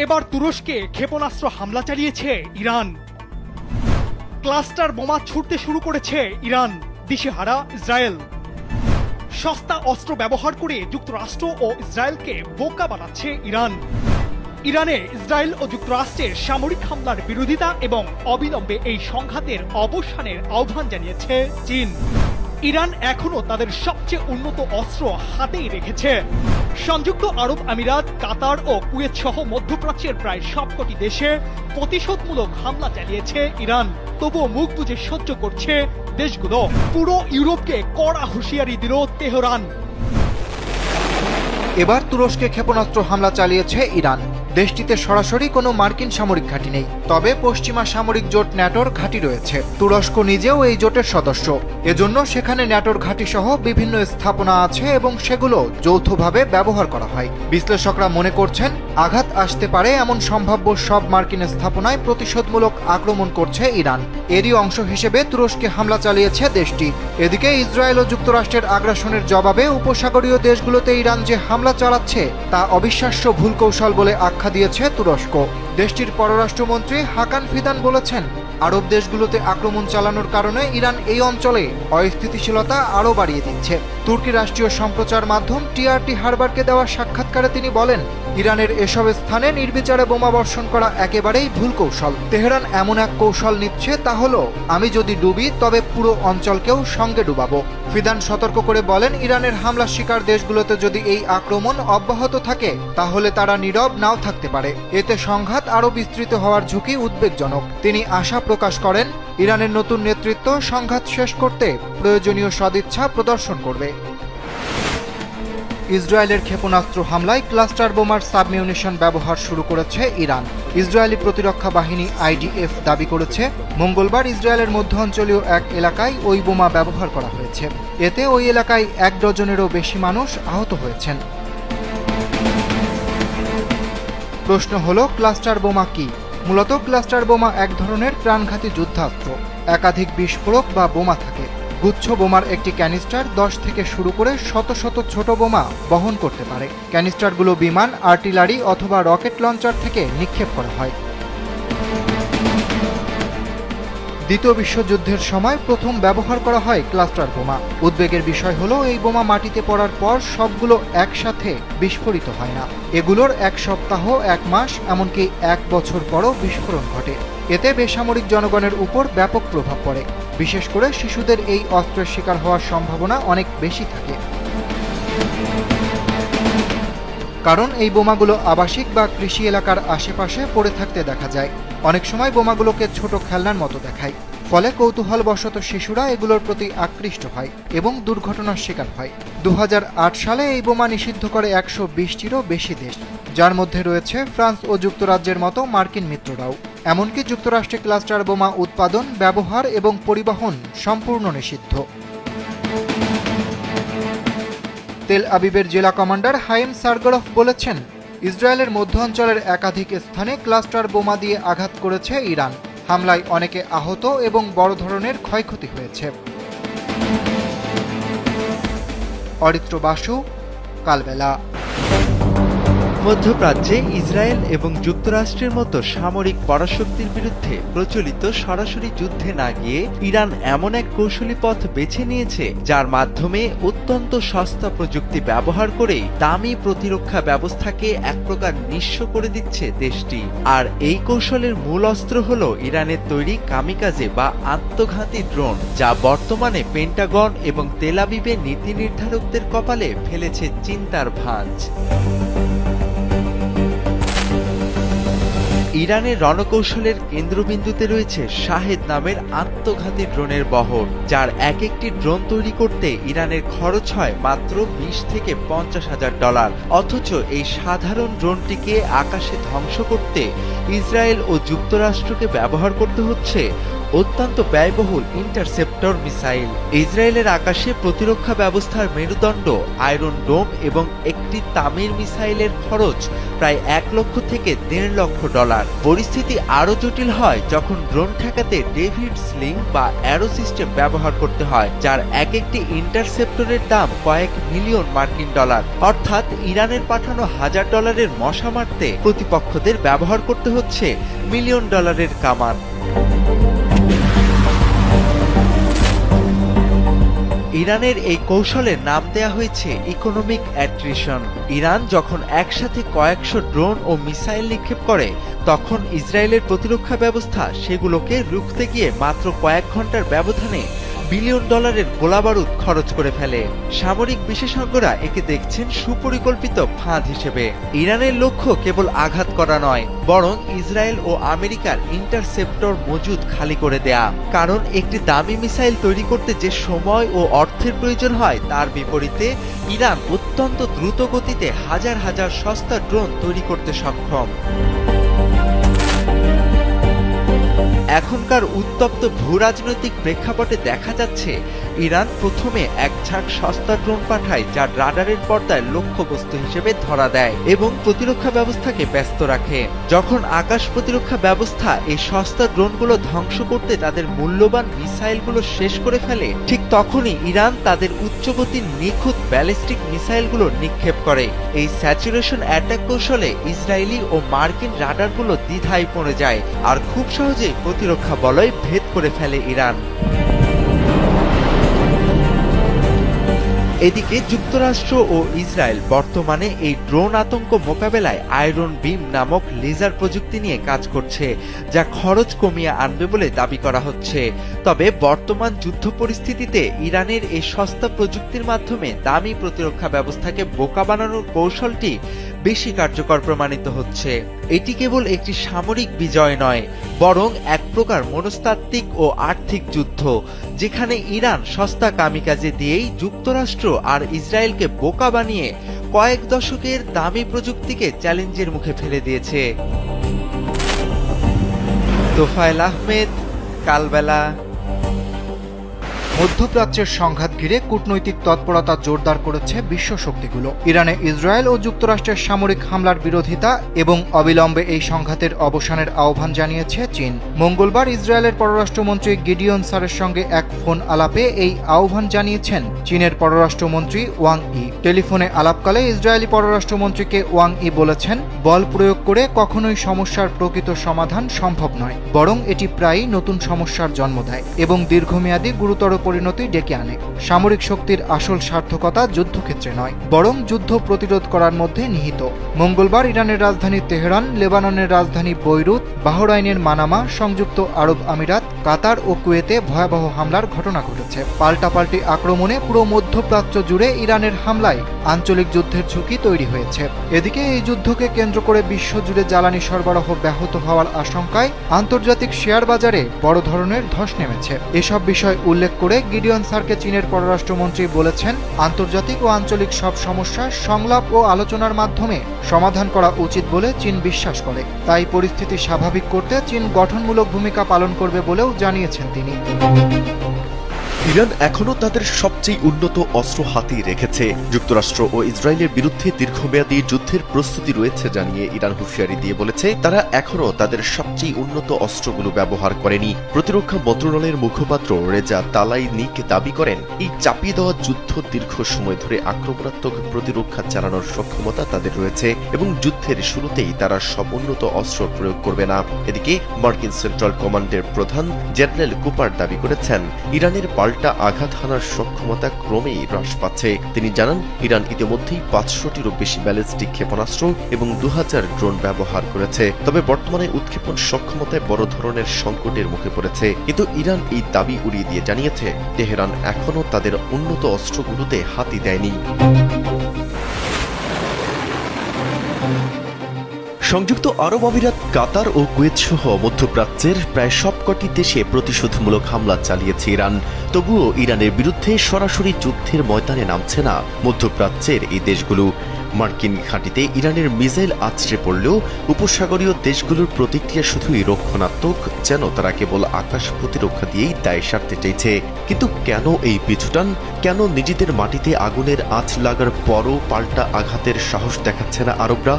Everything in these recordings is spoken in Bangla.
এবার তুরস্কে ক্ষেপণাস্ত্র হামলা চালিয়েছে ইরান। ক্লাস্টার বোমা ছুড়তে শুরু করেছে ইরান, দিশেহারা ইসরায়েল। সস্তা অস্ত্র ব্যবহার করে যুক্তরাষ্ট্র ও ইসরায়েলকে বোকা বানাচ্ছে ইরান। ইরানে ইসরায়েল ও যুক্তরাষ্ট্রের সামরিক হামলার বিরোধিতা এবং অবিলম্বে এই সংঘাতের অবসানের আহ্বান জানিয়েছে চীন। ইরান এখনো তাদের সবচেয়ে উন্নত অস্ত্র হাতেই রেখেছে। সংযুক্ত আরব আমিরাত, কাতার ও কুয়েত সহ মধ্যপ্রাচ্যের প্রায় সবকটি দেশে প্রতিশোধমূলক হামলা চালিয়েছে ইরান। তবুও মুখ বুজে সহ্য করছে দেশগুলো। পুরো ইউরোপকে কড়া হুঁশিয়ারি দিল তেহরান। এবার তুরস্কে ক্ষেপণাস্ত্র হামলা চালিয়েছে ইরান। দেশটিতে সরাসরি কোনো মার্কিন সামরিক ঘাঁটি নেই, তবে পশ্চিমা সামরিক জোট ন্যাটোর ঘাঁটি রয়েছে। তুরস্ক নিজেও এই জোটের সদস্য, এজন্য সেখানে ন্যাটোর ঘাঁটি সহ বিভিন্ন স্থাপনা আছে এবং সেগুলো যৌথভাবে ব্যবহার করা হয়। বিশ্লেষকরা মনে করছেন, আঘাত আসতে পারে এমন সম্ভাব্য সব মার্কিন স্থাপনায় প্রতিশোধমূলক আক্রমণ করছে ইরান। এরই অংশ হিসেবে তুরস্কে হামলা চালিয়েছে দেশটি। এদিকে ইসরায়েল ও যুক্তরাষ্ট্রের আগ্রাসনের জবাবে উপসাগরীয় দেশগুলোতে ইরান যে হামলা চালাচ্ছে তা অবিশ্বাস্য ভুল কৌশল বলে আখ্যা দিয়েছে তুরস্ক। দেশটির পররাষ্ট্রমন্ত্রী হাকান ফিদান বলেছেন, আরব দেশগুলোতে আক্রমণ চালানোর কারণে ইরান এই অঞ্চলে অস্থিতিশীলতা আরও বাড়িয়ে দিচ্ছে। তুর্কি রাষ্ট্রীয় সম্প্রচার মাধ্যম টিআরটি হারবারকে দেওয়া সাক্ষাৎকারে তিনি বলেন, ইরানের এসব স্থানে নির্বিচারে বোমা বর্ষণ করা একেবারেই ভুল কৌশল। তেহরান এমন এক কৌশল নিচ্ছে, তা হলো আমি যদি ডুবি তবে পুরো অঞ্চলকেও সঙ্গে ডুবাবো। ফিদান সতর্ক করে বলেন, ইরানের হামলার শিকার দেশগুলোতে যদি এই আক্রমণ অব্যাহত থাকে তাহলে তারা নীরব নাও থাকতে পারে। এতে সংঘাত আরও বিস্তৃত হওয়ার ঝুঁকি উদ্বেগজনক। তিনি আশা প্রকাশ করেন, ইরানের নতুন নেতৃত্ব সংঘাত শেষ করতে প্রয়োজনীয় সদিচ্ছা প্রদর্শন করবে। ইসরায়েলের ক্ষেপণাস্ত্র হামলায় ক্লাস্টার বোমার সাবমিউনিশন ব্যবহার শুরু করেছে ইরান। ইসরায়েলি প্রতিরক্ষা বাহিনী আইডিএফ দাবি করেছে, মঙ্গলবার ইসরায়েলের মধ্যাঞ্চলীয় এক এলাকায় ওই বোমা ব্যবহার করা হয়েছে। এতে ওই এলাকায় 1 ডজনেরও বেশি মানুষ আহত হয়েছেন। প্রশ্ন হলো, ক্লাস্টার বোমা কি? মূলত ক্লাস্টার বোমা এক ধরনের প্রাণঘাতী যুদ্ধাস্ত্র। একাধিক বিস্ফোরক বা বোমা থাকে। গুচ্ছ বোমার একটি ক্যানিস্টার 10 থেকে শুরু করে শত শত ছোট বোমা বহন করতে পারে। ক্যানিস্টারগুলো বিমান, আর্টিলারি অথবা রকেট লঞ্চার থেকে নিক্ষেপ করা হয়। দ্বিতীয় বিশ্বযুদ্ধের সময় প্রথম ব্যবহার করা হয় ক্লাস্টার বোমা। উদ্বেগের বিষয় হলো, এই বোমা মাটিতে পড়ার পর সবগুলো একসাথে বিস্ফোরিত হয় না। এগুলোর 1 সপ্তাহ, 1 মাস, এমনকি 1 বছর পরও বিস্ফোরণ ঘটে। এতে বেসামরিক জনগণের উপর ব্যাপক প্রভাব পড়ে। বিশেষ করে শিশুদের এই অস্ত্রের শিকার হওয়ার সম্ভাবনা অনেক বেশি থাকে। কারণ এই বোমাগুলো আবাসিক বা কৃষি এলাকার আশেপাশে পড়ে থাকতে দেখা যায়। অনেক সময় বোমাগুলোকে ছোট খেলনার মতো দেখায়, ফলে কৌতূহলবশত শিশুরা এগুলোর প্রতি আকৃষ্ট হয় এবং দুর্ঘটনার শিকার হয়। 2008 সালে এই বোমা নিষিদ্ধ করে 120টিরও বেশি দেশ, যার মধ্যে রয়েছে ফ্রান্স ও যুক্তরাজ্যের মতো মার্কিন মিত্ররাও। এমনকি যুক্তরাষ্ট্রে ক্লাস্টার বোমা উৎপাদন, ব্যবহার এবং পরিবহন সম্পূর্ণ নিষিদ্ধ। তেল আবিবের জেলা কমান্ডার হাইম সারগরফ বলেছেন, ইসরায়েলের মধ্যাঞ্চলের একাধিক স্থানে ক্লাস্টার বোমা দিয়ে আঘাত করেছে ইরান। হামলায় অনেকে আহত এবং বড় ধরনের ক্ষয়ক্ষতি হয়েছে। অরিত্র বাসু, কালবেলা। মধ্যপ্রাচ্যে ইসরায়েল এবং যুক্তরাষ্ট্রের মতো সামরিক পরাশক্তির বিরুদ্ধে প্রচলিত সরাসরি যুদ্ধে না গিয়ে ইরান এমন এক কৌশলী পথ বেছে নিয়েছে, যার মাধ্যমে অত্যন্ত সস্তা প্রযুক্তি ব্যবহার করে দামি প্রতিরক্ষা ব্যবস্থাকে এক প্রকার নিঃস্ব করে দিচ্ছে দেশটি। আর এই কৌশলের মূল অস্ত্র হল ইরানের তৈরি কামিকাজে বা আত্মঘাতী ড্রোন, যা বর্তমানে পেন্টাগন এবং তেল আবিবের নীতি নির্ধারকদের কপালে ফেলেছে চিন্তার ভাঁজ। ইরানের রণকৌশলের কেন্দ্রবিন্দুতে রয়েছে শাহেদ নামের আত্মঘাতী ড্রোনের বহর, যার এক একটি ড্রোন তৈরি করতে ইরানের খরচ হয় মাত্র 20 থেকে 50,000 ডলার। অথচ এই সাধারণ ড্রোনটিকে আকাশে ধ্বংস করতে ইসরায়েল ও যুক্তরাষ্ট্রকে ব্যবহার করতে হচ্ছে অত্যন্ত ব্যয়বহুল ইন্টারসেপ্টর মিসাইল। ইসরায়েলের আকাশে প্রতিরক্ষা ব্যবস্থার মেরুদণ্ড আয়রন ডোম এবং একটি তামির মিসাইলের খরচ প্রায় $1 লক্ষ থেকে $1.5 লক্ষ। পরিস্থিতি আরও জটিল হয় যখন ড্রোন ঠেকাতে ডেভিড স্লিং বা অ্যারো সিস্টেম ব্যবহার করতে হয়, যার একটি ইন্টারসেপ্টরের দাম কয়েক মিলিয়ন মার্কিন ডলার। অর্থাৎ ইরানের পাঠানো $1000 মশা মারতে প্রতিপক্ষদের ব্যবহার করতে হচ্ছে $1 মিলিয়ন কামান। ইরানের এই কৌশলের নাম দেয়া হয়েছে ইকোনমিক অ্যাট্রিশন। ইরান যখন একসাথে কয়েকশো ড্রোন ও মিসাইল নিক্ষেপ করে, তখন ইসরায়েলের প্রতিরক্ষা ব্যবস্থা সেগুলোকে রুখতে গিয়ে মাত্র কয়েক ঘন্টার ব্যবধানে $1 বিলিয়ন গোলাবারুদ খরচ করে ফেলে। সামরিক বিশেষজ্ঞরা একে দেখছেন সুপরিকল্পিত ফাঁদ হিসেবে। ইরানের লক্ষ্য কেবল আঘাত করা নয়, বরং ইসরায়েল ও আমেরিকার ইন্টারসেপ্টর মজুদ খালি করে দেয়া। কারণ একটি দামি মিসাইল তৈরি করতে যে সময় ও অর্থের প্রয়োজন হয়, তার বিপরীতে ইরান অত্যন্ত দ্রুত গতিতে হাজার হাজার সস্তা ড্রোন তৈরি করতে সক্ষম। এখনকার উত্তপ্ত ভূরাজনৈতিক প্রেক্ষাপটে দেখা যাচ্ছে ইরান প্রথমে এক ঝাঁক সস্তা ড্রোন পাঠায়, যা রাডারের পর্দায় লক্ষ্যবস্তু হিসেবে ধরা দেয় এবং প্রতিরক্ষা ব্যবস্থাকে ব্যস্ত রাখে। যখন আকাশ প্রতিরক্ষা ব্যবস্থা এই সস্তা ড্রোনগুলো ধ্বংস করতে তাদের মূল্যবান মিসাইলগুলো শেষ করে ফেলে, ঠিক তখনই ইরান তাদের উচ্চগতির নিখুঁত ব্যালিস্টিক মিসাইলগুলো নিক্ষেপ করে। এই স্যাচুরেশন অ্যাটাক কৌশলে ইসরায়েলি ও মার্কিন রাডারগুলো দ্বিধায় পড়ে যায়, আর খুব সহজেই প্রতিরক্ষা বলয় ভেদ করে ফেলে ইরান। এদিকে যুক্তরাষ্ট্র ও ইসরায়েল বর্তমানে এই ড্রোন আতঙ্ক মোকাবেলায় আয়রন বিম নামক লেজার প্রযুক্তি নিয়ে কাজ করছে, যা খরচ কমিয়ে আনবে বলে দাবি করা হচ্ছে। তবে বর্তমান যুদ্ধ পরিস্থিতিতে ইরানের এই সস্তা প্রযুক্তির মাধ্যমে দামি প্রতিরক্ষা ব্যবস্থাকে বোকা বানানোর কৌশলটি বেশি কার্যকর প্রমাণিত হচ্ছে। এটি কেবল একটি সামরিক বিজয় নয়, বরং এক প্রকার মনস্তাত্ত্বিক ও আর্থিক যুদ্ধ, যেখানে ইরান সস্তা কামিকাজে দিয়েই যুক্তরাষ্ট্র আর ইসরায়েলকে বোকা বানিয়ে কয়েক দশকের দামি প্রযুক্তিকে চ্যালেঞ্জের মুখে ফেলে দিয়েছে। তোফায়েল আহমেদ, কালবেলা। মধ্যপ্রাচ্যের সংঘাত ঘিরে কূটনৈতিক তৎপরতা জোরদার করেছে বিশ্ব শক্তিগুলো। ইরানে ইসরায়েল ও যুক্তরাষ্ট্রের সামরিক হামলার বিরোধিতা এবং অবিলম্বে এই সংঘাতের অবসানের আহ্বান জানিয়েছে চীন। মঙ্গলবার ইসরায়েলের পররাষ্ট্রমন্ত্রী গিডিয়ন সারের সঙ্গে এক ফোন আলাপে এই আহ্বান জানিয়েছেন চীনের পররাষ্ট্রমন্ত্রী ওয়াং ই। টেলিফোনে আলাপকালে ইসরায়েলি পররাষ্ট্রমন্ত্রীকে ওয়াং ই বলেছেন, বল প্রয়োগ করে কখনোই সমস্যার প্রকৃত সমাধান সম্ভব নয়, বরং এটি প্রায়ই নতুন সমস্যার জন্ম দেয় এবং দীর্ঘমেয়াদী গুরুতর পরিণতি ডেকে আনে। সামরিক শক্তির আসল সার্থকতা যুদ্ধক্ষেত্রে নয়, বরং যুদ্ধ প্রতিরোধ করার মধ্যে নিহিত। মঙ্গলবার ইরানের রাজধানী তেহরান, লেবাননের রাজধানী বৈরুত, বাহরাইনের মানামা, সংযুক্ত আরব আমিরাত, কাতার ও কুয়েতে ভয়াবহ হামলার ঘটনা ঘটেছে। পাল্টাপাল্টি আক্রমণে পুরো মধ্যপ্রাচ্য জুড়ে ইরানের হামলায় আঞ্চলিক যুদ্ধের ঝুঁকি তৈরি হয়েছে। এদিকে এই যুদ্ধকে কেন্দ্র করে বিশ্বজুড়ে জ্বালানি সরবরাহ ব্যাহত হওয়ার আশঙ্কায় আন্তর্জাতিক শেয়ার বাজারে বড় ধরনের ধস নেমেছে। এসব বিষয় উল্লেখ করে গিডিয়ন সারকে চীনের পররাষ্ট্রমন্ত্রী বলেছেন, আন্তর্জাতিক ও আঞ্চলিক সব সমস্যার সংলাপ ও আলোচনার মাধ্যমে সমাধান করা উচিত বলে চীন বিশ্বাস করে। তাই পরিস্থিতি স্বাভাবিক করতে চীন গঠনমূলক ভূমিকা পালন করবে বলেও জানিয়েছেন তিনি। ইরান এখনও তাদের সবচেয়ে উন্নত অস্ত্র হাতেই রেখেছে। যুক্তরাষ্ট্র ও ইসরায়েলের বিরুদ্ধে দীর্ঘমেয়াদী যুদ্ধের প্রস্তুতি রয়েছে জানিয়ে ইরান হুঁশিয়ারি দিয়ে বলেছে, তারা এখনও তাদের সবচেয়ে উন্নত অস্ত্রগুলো ব্যবহার করেনি। প্রতিরক্ষা মন্ত্রণালয়ের মুখপাত্র রেজা তালাইনিক দাবি করেন, এই চাপিয়ে দেওয়া যুদ্ধ দীর্ঘ সময় ধরে আক্রমণাত্মক প্রতিরক্ষা চালানোর সক্ষমতা তাদের রয়েছে এবং যুদ্ধের শুরুতেই তারা সব উন্নত অস্ত্র প্রয়োগ করবে না। এদিকে মার্কিন সেন্ট্রাল কমান্ডের প্রধান জেনারেল কুপার দাবি করেছেন, ইরানের পাল্টা আঘাত হানার সক্ষমতা ক্রমেই হ্রাস পাচ্ছে। তিনি জানান, ইরান ইতিমধ্যেই 500টিরও বেশি ব্যালিস্টিক ক্ষেপণাস্ত্র এবং 2000 ড্রোন ব্যবহার করেছে। তবে বর্তমানে উৎক্ষেপণ সক্ষমতায় বড় ধরনের সংকটের মুখে পড়েছে। কিন্তু ইরান এই দাবি উড়িয়ে দিয়ে জানিয়েছে, তেহরান এখনও তাদের উন্নত অস্ত্রগুলোতে হাতই দেয়নি। সংযুক্ত আরব আমিরাত, কাতার ও কুয়েত সহ মধ্যপ্রাচ্যের প্রায় সবকটি দেশে প্রতিশোধমূলক হামলা চালিয়েছে ইরান। তবুও ইরানের বিরুদ্ধে সরাসরি যুদ্ধের ময়দানে নামছে না মধ্যপ্রাচ্যের এই দেশগুলো। মার্কিন ঘাঁটিতে ইরানের মিসাইল আছড়ে পড়লেও উপসাগরীয় দেশগুলোর প্রতিক্রিয়া শুধুই রক্ষণাত্মক, যেন তারা কেবল আকাশ প্রতিরক্ষা দিয়েই দায় সারতে চাইছে। কিন্তু কেন এই পিছুটান? কেন নিজেদের মাটিতে আগুনের আঁচ লাগার পরও পাল্টা আঘাতের সাহস দেখাচ্ছে না আরবরা?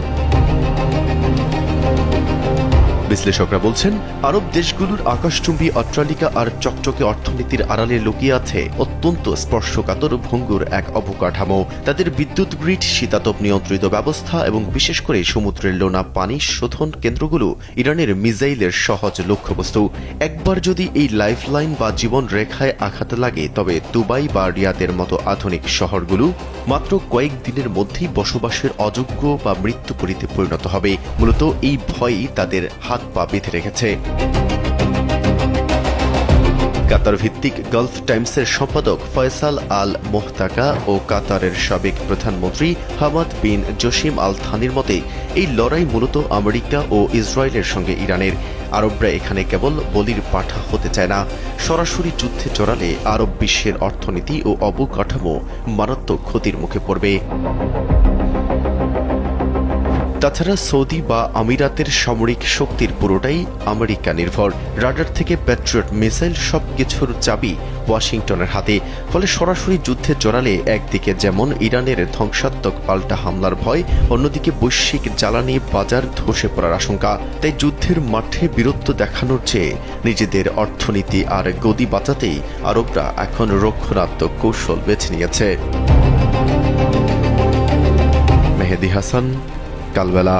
বিশ্লেষকরা বলছেন, আরব দেশগুলোর আকাশচুম্বী অট্টালিকা আর চকচকে অর্থনীতির আড়ালে লুকিয়ে আছে অত্যন্ত স্পর্শকাতর ভঙ্গুর এক অবকাঠামো। তাদের বিদ্যুৎ গ্রিড, শীতাতপ নিয়ন্ত্রিত ব্যবস্থা এবং বিশেষ করে সমুদ্রের লোনা পানি শোধন কেন্দ্রগুলো ইরানের মিসাইলের সহজ লক্ষ্যবস্তু। একবার যদি এই লাইফলাইন বা জীবন রেখায় আঘাত লাগে, তবে দুবাই বা রিয়াদের মতো আধুনিক শহরগুলো মাত্র কয়েক দিনের মধ্যেই বসবাসের অযোগ্য বা মৃত্যুপুরীতে পরিণত হবে। মূলত এই ভয়ই তাদের হাত পা বেঁধে রেখেছে। কাতার ভিত্তিক গালফ টাইমসের সম্পাদক ফয়সাল আল মোহতাকা ও কাতারের সাবেক প্রধানমন্ত্রী হামাদ বিন জসিম আল থানির মতে, এই লড়াই মূলত আমেরিকা ও ইসরায়েলের সঙ্গে ইরানের। আরবরা এখানে কেবল বলির পাঠা হতে চায় না, সরাসরি যুদ্ধে জড়ালে আরব বিশ্বের অর্থনীতি ও অবকাঠামো মারাত্মক ক্ষতির মুখে পড়বে। তাছাড়া সৌদি বা আমিরাতের সামরিক শক্তির পুরোটাই আমেরিকা নির্ভর। রাডার থেকে প্যাট্রিয়ট মিসাইল সবকিছুর চাবি ওয়াশিংটনের হাতে। ফলে সরাসরি যুদ্ধে জড়ালে একদিকে যেমন ইরানের ধ্বংসাত্মক পাল্টা হামলার ভয়, অন্যদিকে বৈশ্বিক জ্বালানি বাজার ধসে পড়ার আশঙ্কা। তাই যুদ্ধের মাঠে বীরত্ব দেখানোর চেয়ে নিজেদের অর্থনীতি আর গদি বাঁচাতেই আরবরা এখন রক্ষণাত্মক কৌশল বেছে নিয়েছে। মেহেদী হাসান, কালবেলা।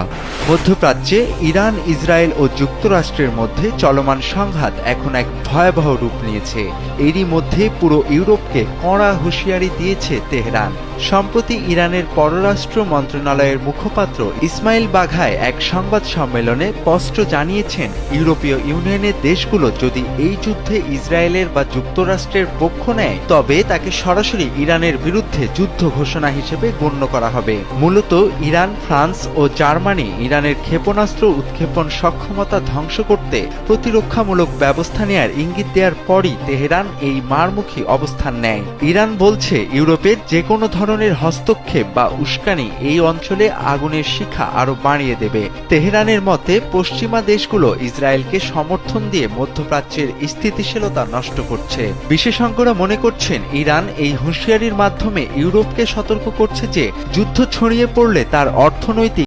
মধ্যপ্রাচ্যে ইরান, ইসরায়েল ও যুক্তরাষ্ট্রের মধ্যে চলমান সংঘাত এখন এক ভয়াবহ রূপ নিয়েছে। এরই মধ্যে পুরো ইউরোপকে কড়া হুঁশিয়ারি দিয়েছে তেহরান। সম্প্রতি ইরানের পররাষ্ট্র মন্ত্রণালয়ের মুখপাত্র ইসমাইল বাঘাই এক সংবাদ সম্মেলনে স্পষ্ট জানিয়েছেন, ইউরোপীয় ইউনিয়নের দেশগুলো যদি এই যুদ্ধে ইসরায়েলের বা যুক্তরাষ্ট্রের পক্ষ নেয়, তবে তাকে সরাসরি ইরানের বিরুদ্ধে যুদ্ধ ঘোষণা হিসেবে গণ্য করা হবে। মূলত ইরান, ফ্রান্স ও জার্মানি ইরানের ক্ষেপণাস্ত্র উৎক্ষেপণ সক্ষমতা ধ্বংস করতে প্রতিরক্ষামূলক ব্যবস্থা নেয়ার ইঙ্গিত দেওয়ার পরই তেহরান এই মারমুখী অবস্থান নেয়। ইরান বলছে, ইউরোপের যে কোনো ধরনের হস্তক্ষেপ বা উস্কানি এই অঞ্চলে আগুনের শিখা আরো বাড়িয়ে দেবে। তেহরানের মতে, পশ্চিমা দেশগুলো ইসরায়েলকে সমর্থন দিয়ে মধ্যপ্রাচ্যের স্থিতিশীলতা নষ্ট করছে। বিশেষজ্ঞরা মনে করছেন, ইরান এই হুঁশিয়ারির মাধ্যমে ইউরোপকে সতর্ক করছে যে যুদ্ধ ছড়িয়ে পড়লে তার অর্থনৈতিক